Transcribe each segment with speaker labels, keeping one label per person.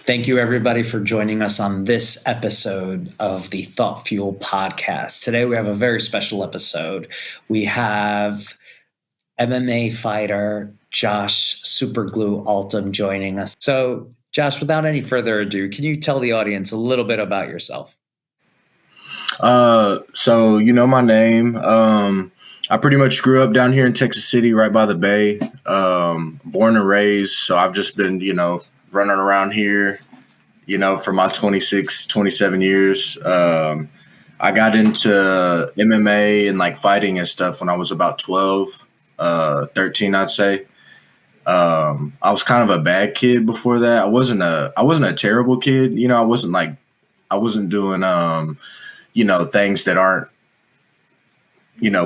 Speaker 1: Thank you, everybody, for joining us on this episode of the Thoughtfuel Podcast. Today, we have a very special episode. We have MMA Fighter Josh "SuperGlue" Altum joining us. So, Josh, without any further ado, can you tell the audience a little bit about yourself?
Speaker 2: So you know my name. I pretty much grew up down here in Texas City, right by the Bay. Born and raised, so I've just been, running around here, for my 26, 27 years. I got into MMA and like fighting and stuff when I was about 12, 13, I'd say. I was kind of a bad kid before that. I wasn't a terrible kid. I wasn't doing, things that aren't,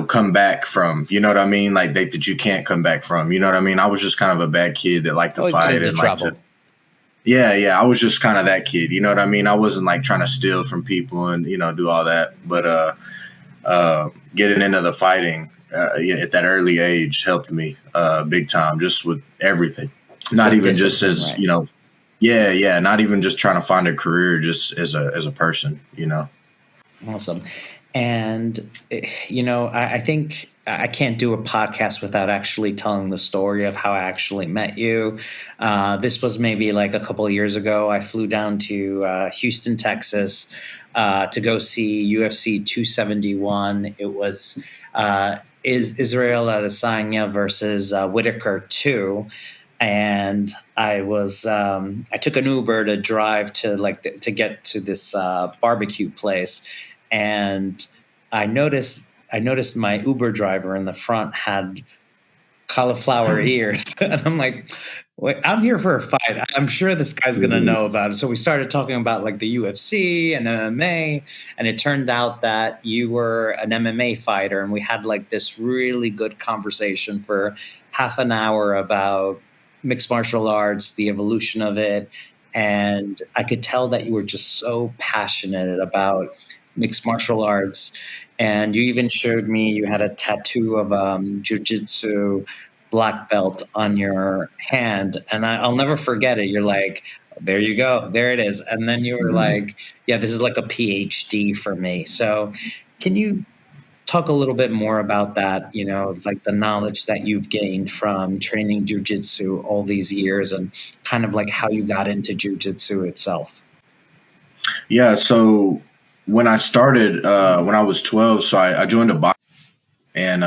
Speaker 2: come back from, you know what I mean? Like that you can't come back from, you know what I mean? I was just kind of a bad kid that liked to fight and like to. Yeah. I was just kind of that kid. You know what I mean? I wasn't like trying to steal from people and, do all that. But getting into the fighting at that early age helped me big time, just with everything. Not even just as, right. Not even just trying to find a career, just as a person,
Speaker 1: Awesome. And, I think I can't do a podcast without actually telling the story of how I actually met you. This was maybe like a couple of years ago. I flew down to Houston, Texas to go see UFC 271. It was Israel Adesanya versus Whitaker 2. And I took an Uber to drive to to get to this barbecue place. And I noticed my Uber driver in the front had cauliflower ears. And I'm like, wait, I'm here for a fight. I'm sure this guy's going to know about it. So we started talking about like the UFC and MMA. And it turned out that you were an MMA fighter. And we had like this really good conversation for half an hour about mixed martial arts, the evolution of it. And I could tell that you were just so passionate about mixed martial arts. And you even showed me you had a tattoo of Jiu-Jitsu black belt on your hand. And I'll never forget it. You're like, there you go. There it is. And then you were like, yeah, this is like a PhD for me. So can you talk a little bit more about that, like the knowledge that you've gained from training Jiu-Jitsu all these years and kind of like how you got into Jiu-Jitsu itself?
Speaker 2: Yeah. So when I started, when I was 12, so I joined a boxing, and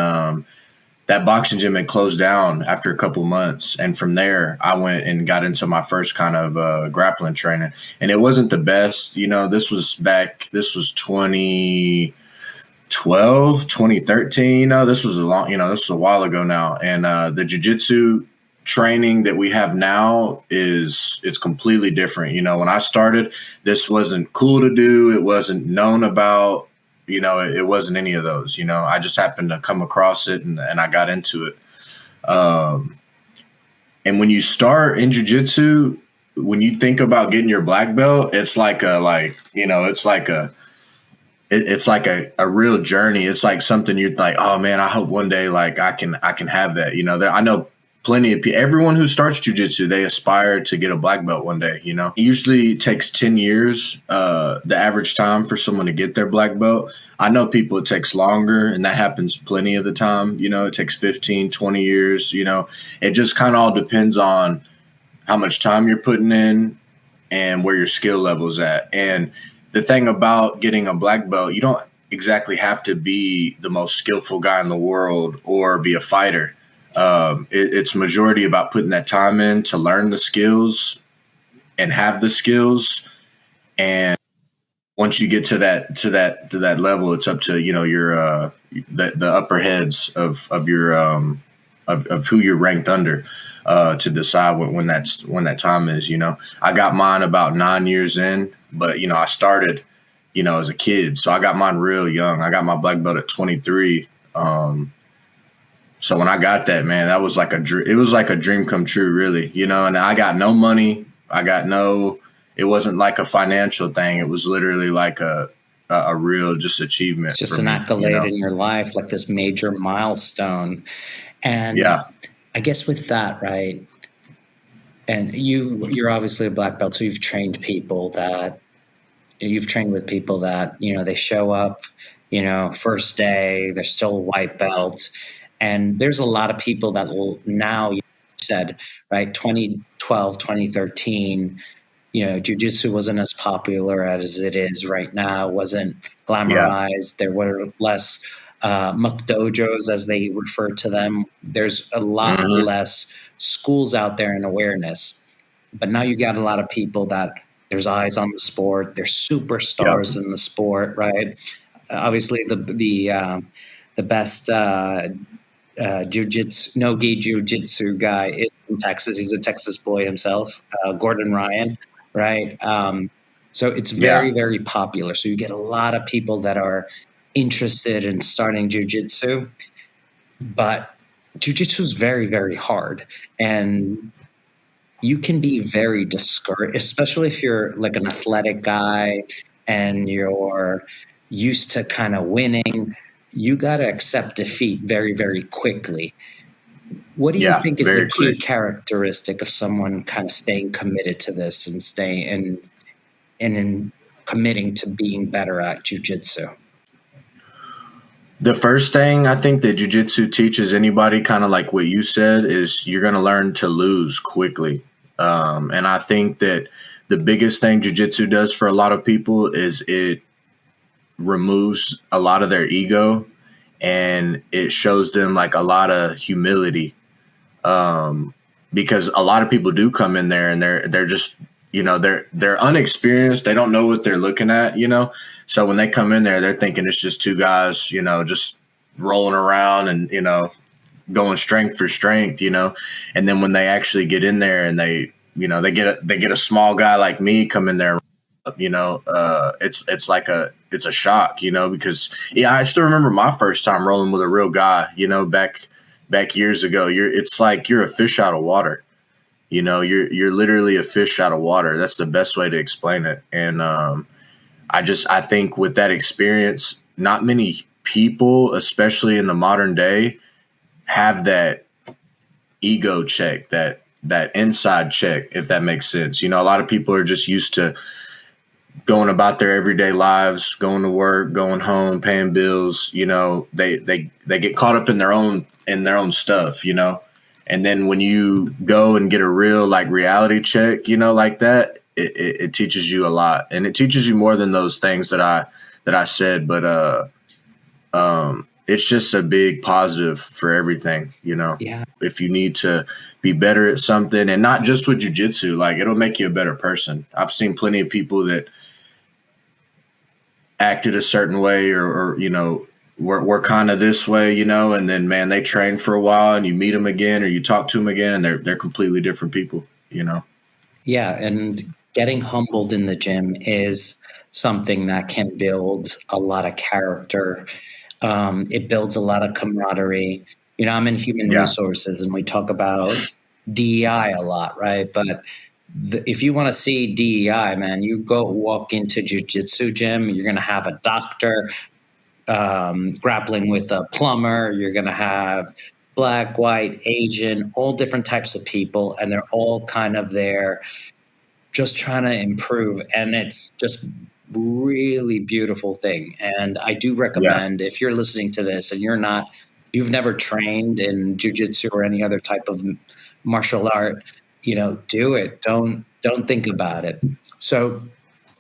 Speaker 2: that boxing gym had closed down after a couple months. And from there, I went and got into my first kind of grappling training. And it wasn't the best. This was 2012, 2013. This was a while ago now. And the jiu-jitsu training that we have now it's completely different. When I started, this wasn't cool to do. It wasn't known about, it wasn't any of those, I just happened to come across it and I got into it. And when you start in jiu-jitsu, when you think about getting your black belt, it's like a real journey. It's like something you're like, oh man, I hope one day like I can have that. I know plenty of people, everyone who starts jiu-jitsu, they aspire to get a black belt one day. It usually takes 10 years, the average time for someone to get their black belt. I know people it takes longer, and that happens plenty of the time. It takes 15, 20 years. It just kind of all depends on how much time you're putting in and where your skill level's at. And the thing about getting a black belt, you don't exactly have to be the most skillful guy in the world or be a fighter. It's majority about putting that time in to learn the skills and have the skills. And once you get to that level, it's up to, your, the upper heads of your, of who you're ranked under, to decide when that time is. I got mine about 9 years in, but, I started, as a kid. So I got mine real young. I got my black belt at 23. So when I got that, man, that was like it was like a dream come true, really, and I got no money. It wasn't like a financial thing. It was literally like a real just achievement.
Speaker 1: It's just an accolade in your life, like this major milestone. And yeah. I guess with that, right, And you're obviously a black belt, so you've trained with people that, they show up, first day, they're still a white belt. And there's a lot of people that will now, you said, right, 2012, 2013, jiu-jitsu wasn't as popular as it is right now, wasn't
Speaker 2: Yeah.
Speaker 1: glamorized. There were less muck dojos, as they refer to them. There's a lot less schools out there and awareness. But now you got a lot of people that there's eyes on the sport. There's superstars in the sport, right? Obviously, the best jiu-jitsu, no-gi jiu-jitsu guy is from Texas. He's a Texas boy himself, Gordon Ryan, right? So it's very, very popular. So you get a lot of people that are interested in starting jiu-jitsu, but jiu-jitsu is very, very hard. And you can be very discouraged, especially if you're like an athletic guy and you're used to kind of winning. You got to accept defeat very, very quickly. What do you think is the key characteristic of someone kind of staying committed to this and staying and in committing to being better at jiu-jitsu?
Speaker 2: The first thing I think that jiu-jitsu teaches anybody, kind of like what you said, is you're going to learn to lose quickly. And I think that the biggest thing jiu-jitsu does for a lot of people is it removes a lot of their ego and it shows them like a lot of humility. Because a lot of people do come in there and they're just, they're unexperienced. They don't know what they're looking at, So when they come in there, they're thinking it's just two guys, just rolling around and, going strength for strength, and then when they actually get in there and they get a small guy like me come in there, it's a shock, because I still remember my first time rolling with a real guy, back years ago. It's like you're a fish out of water, you're literally a fish out of water. That's the best way to explain it. And I think with that experience, not many people, especially in the modern day, have that ego check, that inside check, if that makes sense. A lot of people are just used to going about their everyday lives, going to work, going home, paying bills. They get caught up in their own stuff, and then when you go and get a real like reality check, like that, it teaches you a lot, and it teaches you more than those things that I said. But it's just a big positive for everything,
Speaker 1: Yeah.
Speaker 2: If you need to be better at something, and not just with jiu-jitsu, like it'll make you a better person. I've seen plenty of people that acted a certain way or we're kind of this way, and then, man, they train for a while and you meet them again or you talk to them again and they're completely different people,
Speaker 1: Yeah. And getting humbled in the gym is something that can build a lot of character. It builds a lot of camaraderie. I'm in human resources and we talk about DEI a lot, right? But if you want to see DEI, man, you go walk into jiu-jitsu gym, you're going to have a doctor grappling with a plumber. You're going to have black, white, Asian, all different types of people, and they're all kind of there just trying to improve. And it's just really beautiful thing. And I do recommend if you're listening to this and you've never trained in jiu-jitsu or any other type of martial art, do it. Don't think about it. So,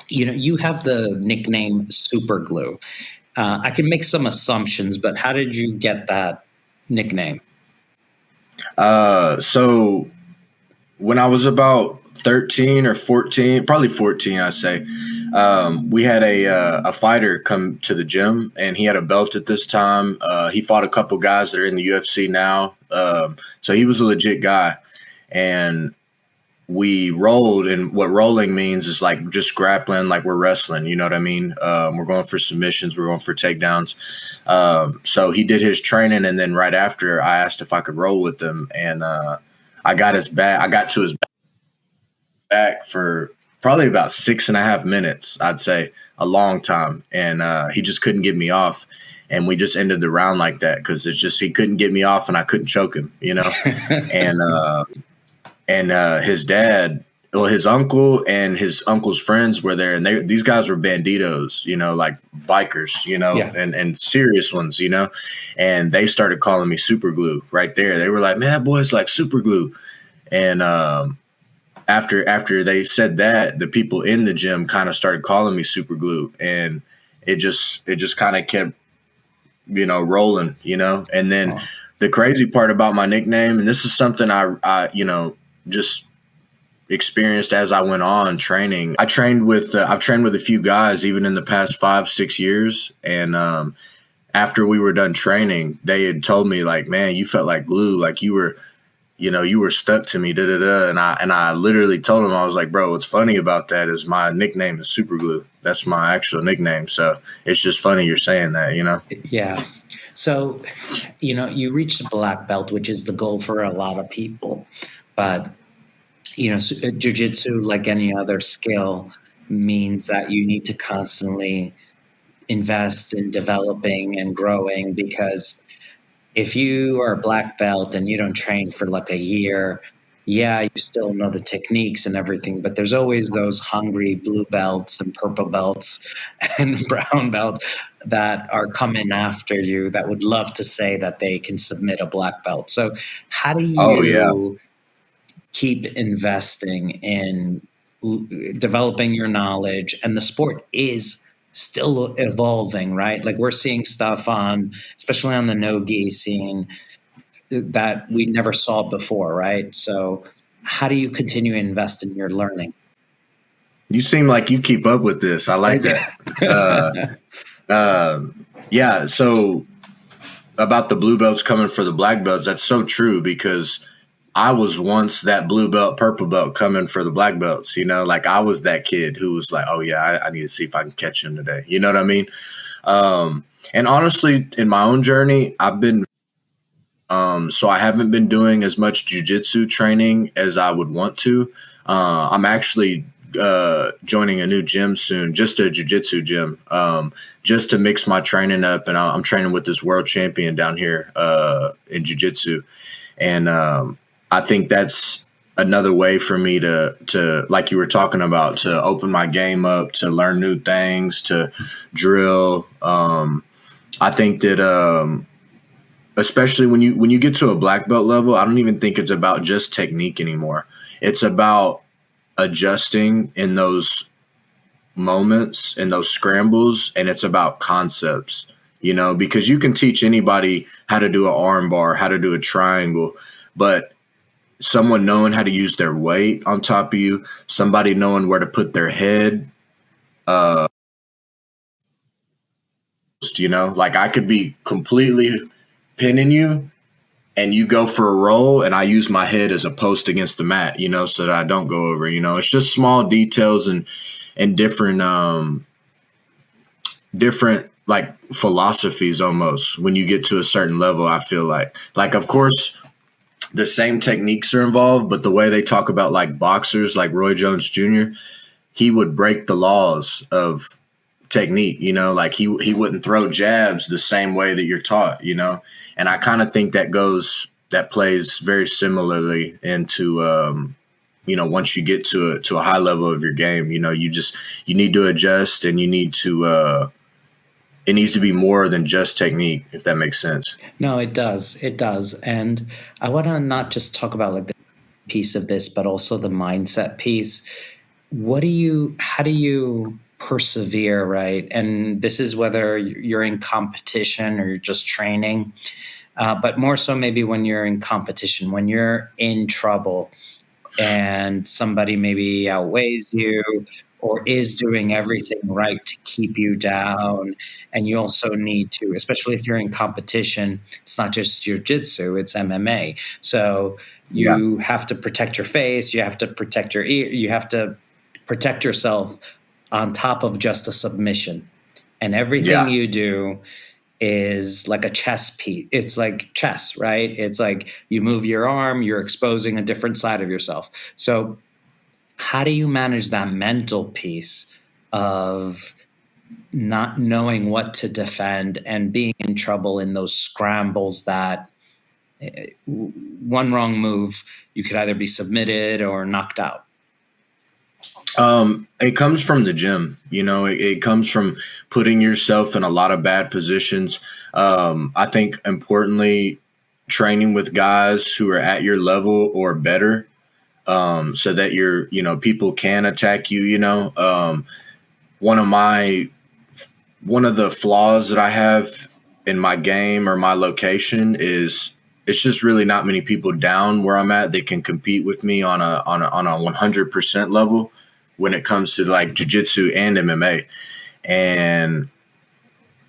Speaker 1: you have the nickname SuperGlue. I can make some assumptions, but how did you get that nickname?
Speaker 2: So when I was about 13 or 14, probably 14, I say, we had a fighter come to the gym and he had a belt at this time. He fought a couple guys that are in the UFC now. So he was a legit guy, and we rolled, and what rolling means is like just grappling, like we're wrestling, you know what I mean? We're going for submissions, we're going for takedowns. So he did his training, and then right after I asked if I could roll with him, and I got to his back for probably about 6.5 minutes, I'd say, a long time. And he just couldn't get me off. And we just ended the round like that because it's just he couldn't get me off and I couldn't choke him, and his dad, well, his uncle and his uncle's friends were there, and these guys were banditos, like bikers,
Speaker 1: Yeah.
Speaker 2: and serious ones, and they started calling me SuperGlue right there. They were like, "Man, that boy's like SuperGlue," and after they said that, the people in the gym kind of started calling me SuperGlue, and it just kind of kept rolling, and then the crazy part about my nickname, and this is something I just experienced as I went on training. I've trained with a few guys even in the past 5-6 years, and after we were done training, they had told me like, "Man, you felt like glue, like you were stuck to me, da da da." And I literally told them, I was like, "Bro, what's funny about that is my nickname is SuperGlue. That's my actual nickname." So it's just funny you're saying that,
Speaker 1: Yeah. So, you reached a black belt, which is the goal for a lot of people, but jiu-jitsu, like any other skill, means that you need to constantly invest in developing and growing, because if you are a black belt and you don't train for like a year, yeah, you still know the techniques and everything, but there's always those hungry blue belts and purple belts and brown belts that are coming after you that would love to say that they can submit a black belt. So how do
Speaker 2: Oh yeah.
Speaker 1: you keep investing in developing your knowledge? And the sport is still evolving, right? Like we're seeing stuff especially on the no-gi scene, that we never saw before, right? So how do you continue to invest in your learning?
Speaker 2: You seem like you keep up with this. I like that. Yeah. So about the blue belts coming for the black belts, that's so true, because I was once that blue belt, purple belt coming for the black belts, like I was that kid who was like, "Oh yeah, I need to see if I can catch him today." You know what I mean? And honestly, in my own journey, I've been, so I haven't been doing as much jiu-jitsu training as I would want to. I'm actually joining a new gym soon, just a jiu-jitsu gym, just to mix my training up. And I'm training with this world champion down here in jiu-jitsu. And I think that's another way for me to, like you were talking about, to open my game up, to learn new things, to drill. I think that especially when you get to a black belt level, I don't even think it's about just technique anymore. It's about adjusting in those moments, in those scrambles, and it's about concepts, because you can teach anybody how to do an arm bar, how to do a triangle, but someone knowing how to use their weight on top of you, somebody knowing where to put their head, like I could be completely pinning you and you go for a roll and I use my head as a post against the mat, so that I don't go over, it's just small details and different like philosophies almost when you get to a certain level. I feel like of course the same techniques are involved, but the way they talk about like boxers, like Roy Jones Jr., he would break the laws of technique, like he wouldn't throw jabs the same way that you're taught, and I kind of think that plays very similarly into, once you get to a high level of your game, you need to adjust, and you need to, it needs to be more than just technique, if that makes sense.
Speaker 1: No, it does. It does. And I want to not just talk about like the piece of this, but also the mindset piece. How do you persevere, right? And this is whether you're in competition or you're just training, but more so maybe when you're in competition, when you're in trouble and somebody maybe outweighs you or is doing everything right to keep you down. And you also need to, especially if you're in competition, it's not just jiu-jitsu, it's MMA. So you have to protect your face, you have to protect your ear, you have to protect yourself on top of just a submission. And everything you do is like a chess piece. It's like chess, right? It's like you move your arm, you're exposing a different side of yourself. So how do you manage that mental piece of not knowing what to defend and being in trouble in those scrambles that One wrong move, you could either be submitted or knocked out.
Speaker 2: It comes from the gym, it comes from putting yourself in a lot of bad positions. I think importantly, training with guys who are at your level or better, so that people can attack you. One of the flaws that I have in my game or my location is it's just really not many people down where I'm at that can compete with me on a 100% level when it comes to like jiu-jitsu and MMA. And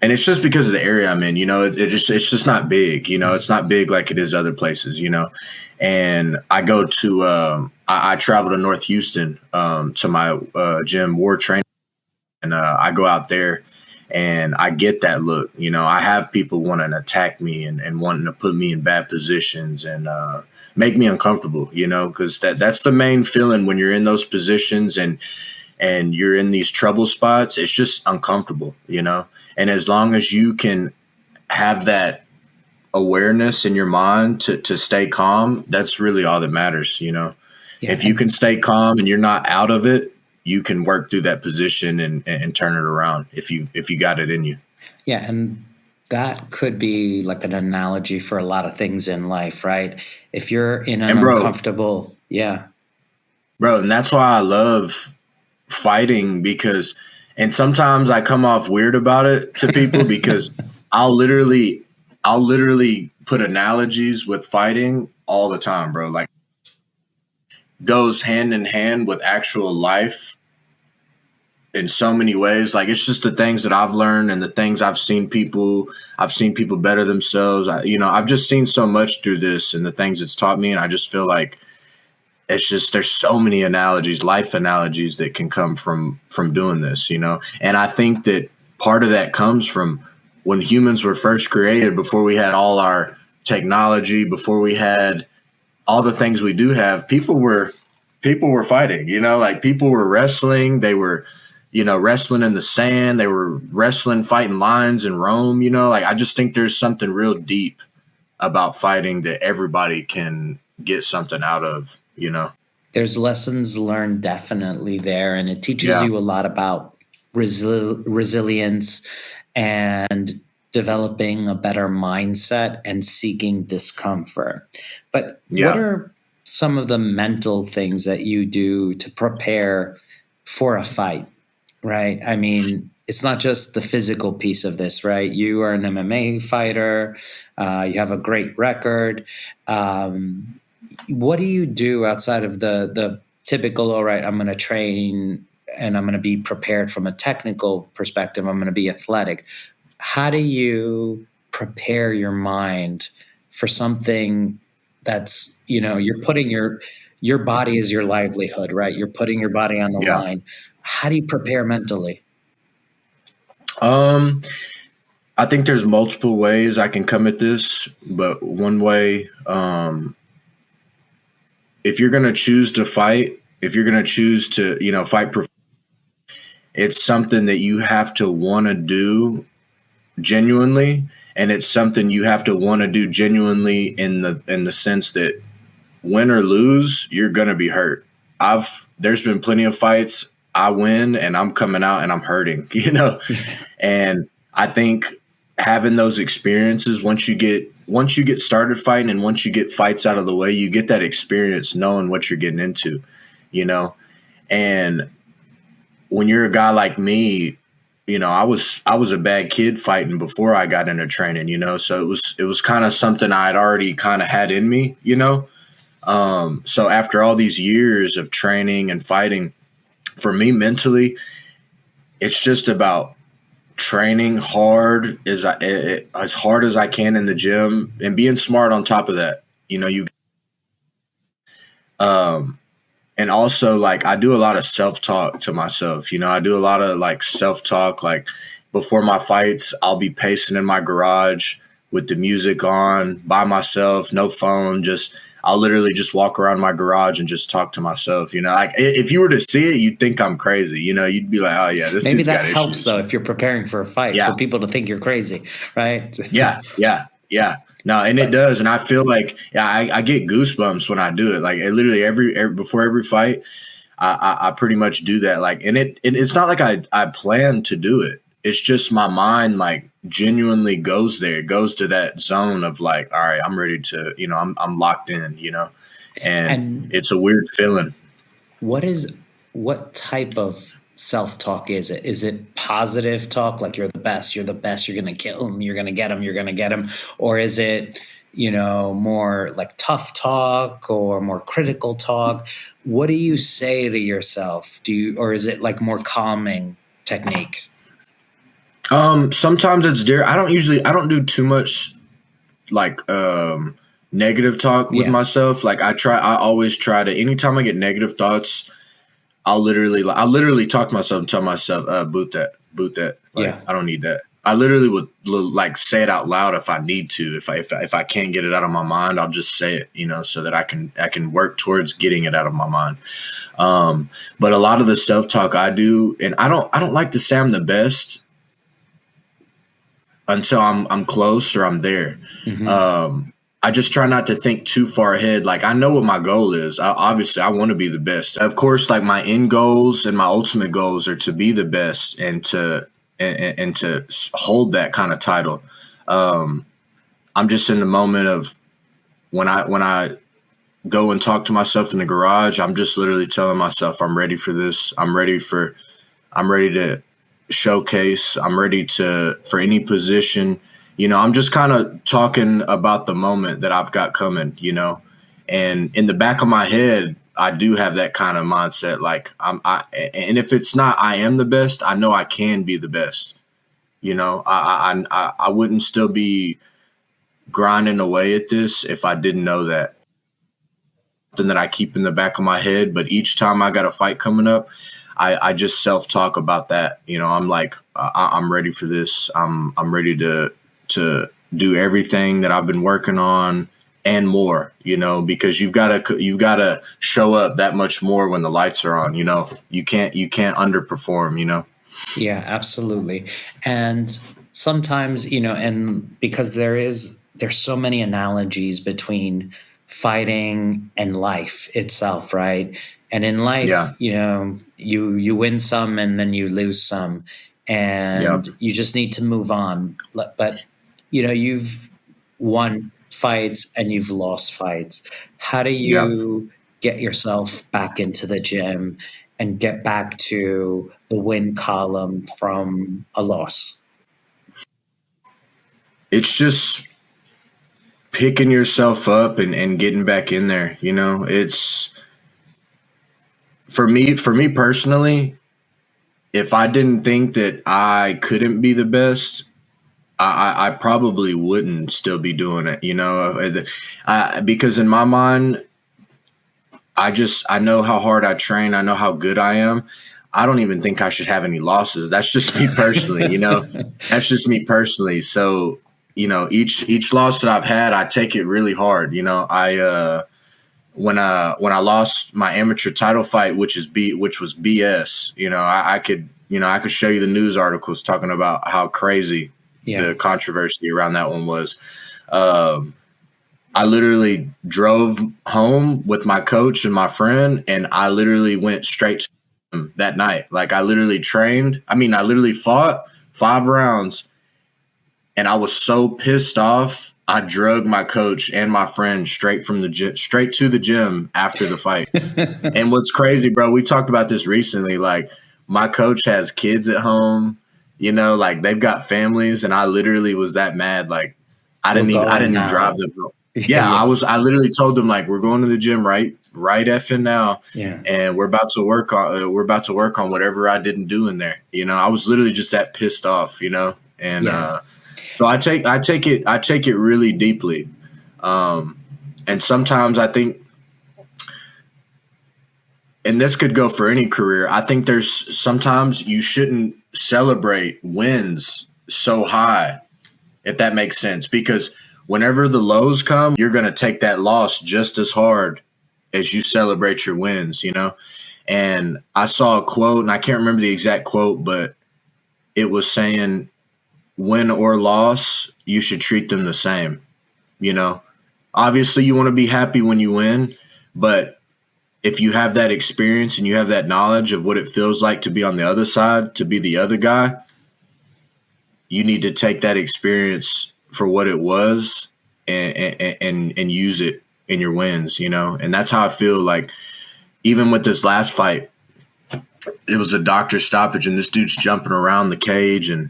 Speaker 2: it's just because of the area I'm in, it's just not big, it's not big like it is other places, and I go to, I travel to North Houston, to my, gym, War Training. And, I go out there and I get that look, I have people wanting to attack me and wanting to put me in bad positions and, make me uncomfortable, because that's the main feeling when you're in those positions and you're in these trouble spots. It's just uncomfortable, and as long as you can have that awareness in your mind to stay calm, that's really all that matters.
Speaker 1: Yeah.
Speaker 2: If you can stay calm and you're not out of it, you can work through that position and turn it around if you got it in you.
Speaker 1: Yeah. And that could be like an analogy for a lot of things in life, right? If you're in an uncomfortable, yeah.
Speaker 2: Bro, and that's why I love fighting and sometimes I come off weird about it to people because I'll literally put analogies with fighting all the time, bro. Like goes hand in hand with actual life in so many ways. Like it's just the things that I've learned and the things I've seen people better themselves. I've just seen so much through this and the things it's taught me. And I just feel like it's just, there's so many analogies, life analogies that can come from doing this, and I think that part of that comes from when humans were first created, before we had all our technology, before we had all the things we do have, people were fighting, like people were wrestling. They were, wrestling in the sand. They were wrestling, fighting lions in Rome, like I just think there's something real deep about fighting that everybody can get something out of,
Speaker 1: There's lessons learned definitely there. And it teaches you a lot about resilience and developing a better mindset and seeking discomfort. But what are some of the mental things that you do to prepare for a fight, right? I mean, it's not just the physical piece of this, right? You are an MMA fighter. You have a great record. What do you do outside of the typical, all right, I'm going to train and I'm going to be prepared from a technical perspective. I'm going to be athletic. How do you prepare your mind for something that's, you're putting your body is your livelihood, right? You're putting your body on the line. How do you prepare mentally?
Speaker 2: I think there's multiple ways I can come at this, but one way, if you're going to choose to fight, if you're going to choose to, fight, it's something that you have to want to do genuinely. And it's something you have to want to do genuinely in the sense that win or lose, you're going to be hurt. There's been plenty of fights I win and I'm coming out and I'm hurting, and I think having those experiences, once you get started fighting and once you get fights out of the way, you get that experience knowing what you're getting into, and when you're a guy like me, I was a bad kid fighting before I got into training, so it was kind of something I'd already kind of had in me, so after all these years of training and fighting, for me mentally, it's just about training hard as hard as I can in the gym and being smart on top of that. And also, like, I do a lot of self-talk to myself. I do a lot of, like, self-talk. Like, before my fights, I'll be pacing in my garage with the music on by myself, no phone. I'll literally just walk around my garage and just talk to myself. Like, if you were to see it, you'd think I'm crazy. You'd be like, oh, yeah, this
Speaker 1: maybe
Speaker 2: dude's got
Speaker 1: that
Speaker 2: issues.
Speaker 1: helps, though, if you're preparing for a fight, for people to think you're crazy, right?
Speaker 2: Yeah. No, and it does, and I feel like I get goosebumps when I do it. Like literally every before every fight, I pretty much do that. Like, and it's not like I plan to do it. It's just my mind like genuinely goes there. It goes to that zone of like, all right, I'm ready to, I'm locked in, and
Speaker 1: And
Speaker 2: it's a weird feeling.
Speaker 1: what type of self-talk is it? Is it positive talk, like you're the best, you're going to kill him, you're going to get him, you're going to get him? Or is it, more like tough talk or more critical talk? What do you say to yourself? Or is it like more calming techniques?
Speaker 2: Sometimes it's I don't do too much like negative talk with myself. Like I always try to, anytime I get negative thoughts, I'll literally talk to myself and tell myself, boot that. Like, I don't need that. I literally would like say it out loud if I need to. If I can't get it out of my mind, I'll just say it, so that I can work towards getting it out of my mind. But a lot of the self-talk I do, and I don't like to say I'm the best until I'm close or I'm there. Mm-hmm. I just try not to think too far ahead. Like, I know what my goal is. Obviously, I want to be the best. Of course, like my end goals and my ultimate goals are to be the best and to hold that kind of title. I'm just in the moment of when I go and talk to myself in the garage, I'm just literally telling myself, I'm ready for this. I'm ready to showcase. I'm ready for any position. I'm just kind of talking about the moment that I've got coming, and in the back of my head, I do have that kind of mindset. Like and if it's not, I am the best, I know I can be the best. I wouldn't still be grinding away at this if I didn't know that. Something that I keep in the back of my head, but each time I got a fight coming up, I just self-talk about that. I'm like, I'm ready for this. I'm ready to do everything that I've been working on and more, because you've got to show up that much more when the lights are on. You can't underperform.
Speaker 1: Yeah, absolutely. And sometimes, and because there's so many analogies between fighting and life itself, right? And in life, you win some and then you lose some, and you just need to move on. But you've won fights and you've lost fights. How do you get yourself back into the gym and get back to the win column from a loss?
Speaker 2: It's just picking yourself up and getting back in there. It's for me personally, if I didn't think that I couldn't be the best, I probably wouldn't still be doing it, because in my mind, I know how hard I train. I know how good I am. I don't even think I should have any losses. That's just me personally, that's just me personally. So, each loss that I've had, I take it really hard. When I lost my amateur title fight, which was BS, I could show you the news articles talking about how crazy the controversy around that one was. I literally drove home with my coach and my friend, and I literally went straight to him that night. Like, I literally fought 5 rounds, and I was so pissed off, I drug my coach and my friend straight to the gym after the fight. And what's crazy, bro, we talked about this recently. Like, my coach has kids at home, like they've got families, and I literally was that mad. Like, I didn't even drive them. Yeah, I literally told them, like, we're going to the gym right effing now. Yeah. And we're about to work on whatever I didn't do in there. I was literally just that pissed off, and so I take it really deeply. And sometimes I think, and this could go for any career, I think there's sometimes you shouldn't celebrate wins so high, if that makes sense, because whenever the lows come, you're going to take that loss just as hard as you celebrate your wins, And I saw a quote, and I can't remember the exact quote, but it was saying, win or loss, you should treat them the same. you know. Obviously, you want to be happy when you win, but if you have that experience and you have that knowledge of what it feels like to be on the other side, to be the other guy, you need to take that experience for what it was and use it in your wins, you know. And that's how I feel like even with this last fight, it was a doctor stoppage and this dude's jumping around the cage and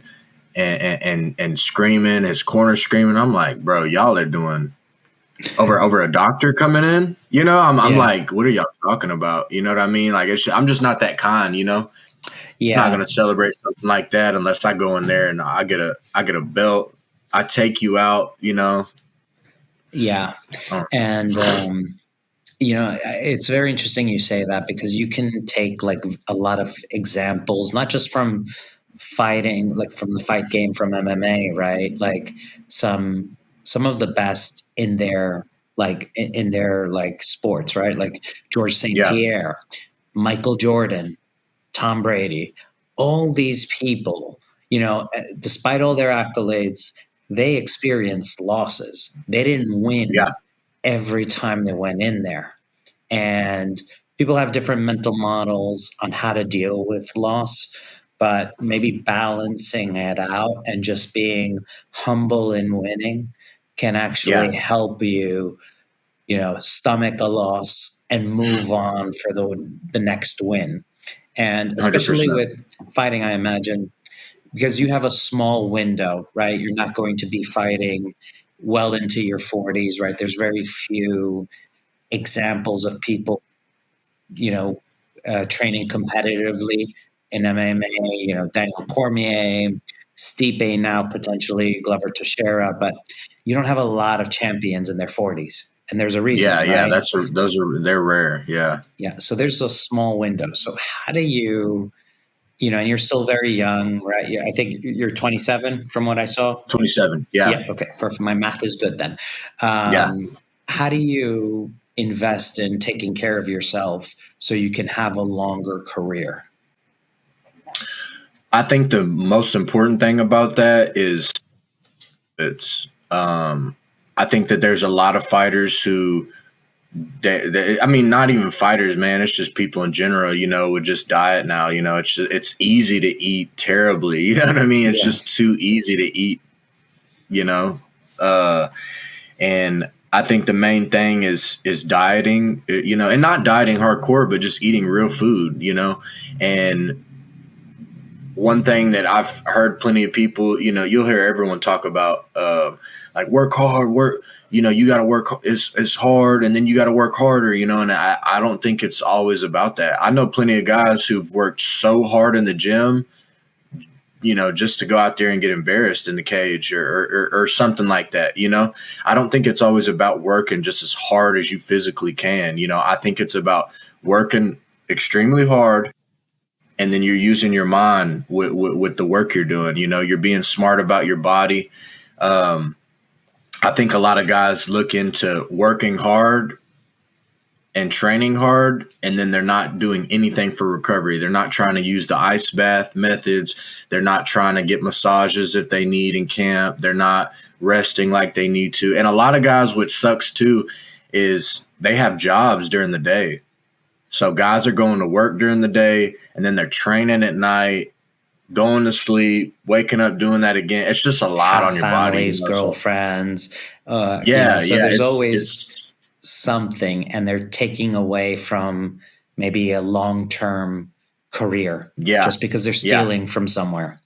Speaker 2: screaming, his corner screaming. I'm like, bro, y'all are doing over a doctor coming in, you know. I'm like, what are y'all talking about? You know what I mean? Like, I'm just not that kind, you know.
Speaker 1: Yeah,
Speaker 2: I'm not gonna celebrate something like that unless I go in there and I get a belt. I take you out, you know.
Speaker 1: Yeah, and you know, it's very interesting you say that, because you can take like a lot of examples, not just from fighting, like from the fight game from MMA, right? Like some of the best in their in their like sports, right? Like George St. Pierre, Michael Jordan, Tom Brady, all these people, you know, despite all their accolades, they experienced losses. They didn't win every time they went in there. And people have different mental models on how to deal with loss, but maybe balancing it out and just being humble in winning can actually help you, you know, stomach a loss and move on for the next win. And especially
Speaker 2: 100%.
Speaker 1: with fighting, I imagine, because you have a small window, right? You're not going to be fighting well into your 40s, right? There's very few examples of people, you know, training competitively in MMA, you know, Daniel Cormier, Stipe now potentially, Glover Teixeira, but you don't have a lot of champions in their 40s. And there's a reason, right?
Speaker 2: They're rare. Yeah.
Speaker 1: Yeah. So there's a small window. So how do you, you know, and you're still very young, right? I think you're 27 from what I saw.
Speaker 2: 27. Yeah.
Speaker 1: Yeah. Okay. Perfect. My math is good then.
Speaker 2: Yeah.
Speaker 1: How do you invest in taking care of yourself so you can have a longer career?
Speaker 2: I think the most important thing about that is I think that there's a lot of fighters who I mean, not even fighters, man. It's just people in general, you know, with just diet now. You know, it's easy to eat terribly. You know what I mean? It's just too easy to eat, you know. And I think the main thing is dieting, you know, and not dieting hardcore, but just eating real food, you know. And one thing that I've heard plenty of people, you know, you'll hear everyone talk about, like work hard, you know, you got to work it's hard and then you got to work harder, you know, and I don't think it's always about that. I know plenty of guys who've worked so hard in the gym, you know, just to go out there and get embarrassed in the cage or something like that, you know. I don't think it's always about working just as hard as you physically can, you know. I think it's about working extremely hard and then you're using your mind with the work you're doing, you know. You're being smart about your body. I think a lot of guys look into working hard and training hard, and then they're not doing anything for recovery. They're not trying to use the ice bath methods. They're not trying to get massages if they need in camp. They're not resting like they need to. And a lot of guys, which sucks too, is they have jobs during the day. So guys are going to work during the day, and then they're training at night, going to sleep, waking up, doing that again. It's just a lot on your body.
Speaker 1: Families, girlfriends.
Speaker 2: There's
Speaker 1: always something, and they're taking away from maybe a long-term career just because they're stealing from somewhere.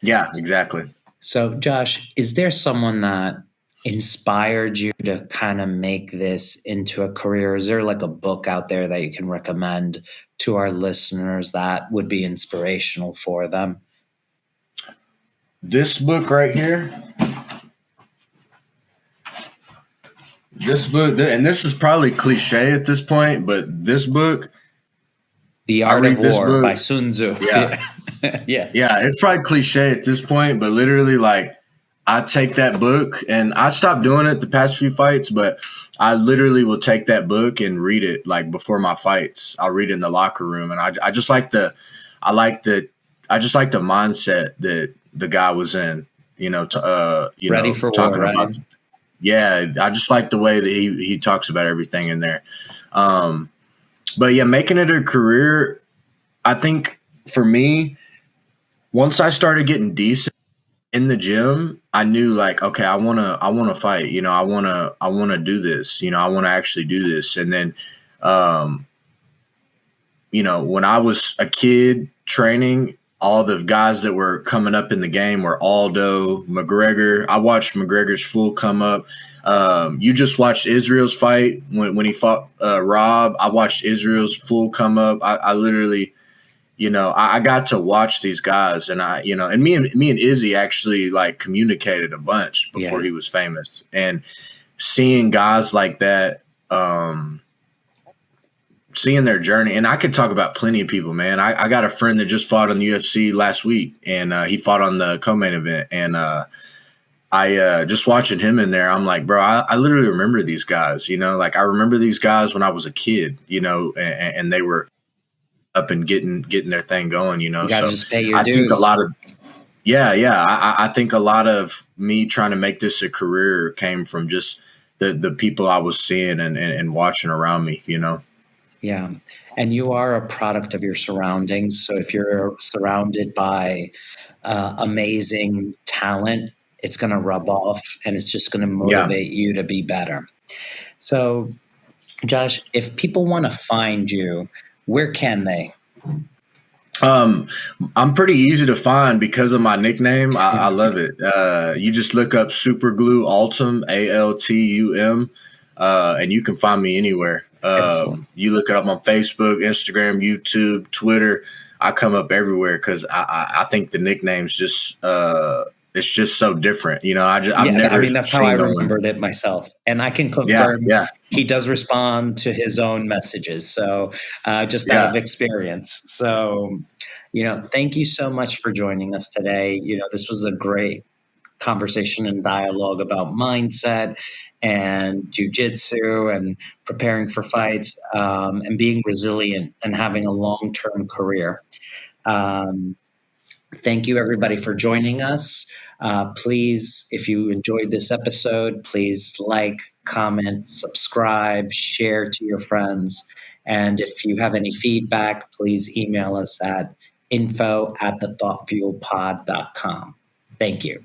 Speaker 2: Yeah, exactly.
Speaker 1: So, Josh, is there someone that inspired you to kind of make this into a career? Is there like a book out there that you can recommend to our listeners that would be inspirational for them?
Speaker 2: This book right here. This book, and this is probably cliche at this point, but this book,
Speaker 1: The Art of War by Sun Tzu.
Speaker 2: Yeah. Yeah, it's probably cliche at this point, but literally, like, I take that book, and I stopped doing it the past few fights, but I literally will take that book and read it like before my fights. I'll read it in the locker room, and I just like the mindset that the guy was in, you know,
Speaker 1: ready for
Speaker 2: talking
Speaker 1: war,
Speaker 2: about.
Speaker 1: right?
Speaker 2: Yeah, I just like the way that he talks about everything in there. But yeah, making it a career, I think for me, once I started getting decent in the gym, I knew like, okay, I wanna fight. I wanna do this. I want to actually do this. And then, um, when I was a kid training, all the guys that were coming up in the game were Aldo, McGregor. I watched McGregor's full come up. You just watched Israel's fight when he fought Rob. I watched Israel's full come up. I literally, I got to watch these guys, and and me and Izzy actually like communicated a bunch before he was famous, and seeing guys like that. Seeing their journey, and I could talk about plenty of people, man. I got a friend that just fought on the UFC last week, and he fought on the co-main event, and I just watching him in there, I'm like, bro, I literally remember these guys, like I remember these guys when I was a kid, and they were up and getting their thing going,
Speaker 1: You gotta just pay your
Speaker 2: I
Speaker 1: dues.
Speaker 2: think a lot of I think a lot of me trying to make this a career came from just the people I was seeing and watching around me,
Speaker 1: Yeah. And you are a product of your surroundings. So if you're surrounded by amazing talent, it's going to rub off and it's just going to motivate you to be better. So, Josh, if people want to find you, where can they?
Speaker 2: I'm pretty easy to find because of my nickname. I love it. You just look up SuperGlue Altum, Altum, and you can find me anywhere. You look it up on Facebook, Instagram, YouTube, Twitter. I come up everywhere because I think the nickname's just it's just so different. I've never.
Speaker 1: I mean, that's how I remembered it myself, and I can confirm he does respond to his own messages. So just out of experience. So thank you so much for joining us today. This was a great conversation and dialogue about mindset and jujitsu and preparing for fights and being resilient and having a long-term career. Thank you, everybody, for joining us. Please, if you enjoyed this episode, please like, comment, subscribe, share to your friends. And if you have any feedback, please email us at info@thethoughtfuelpod.com. Thank you.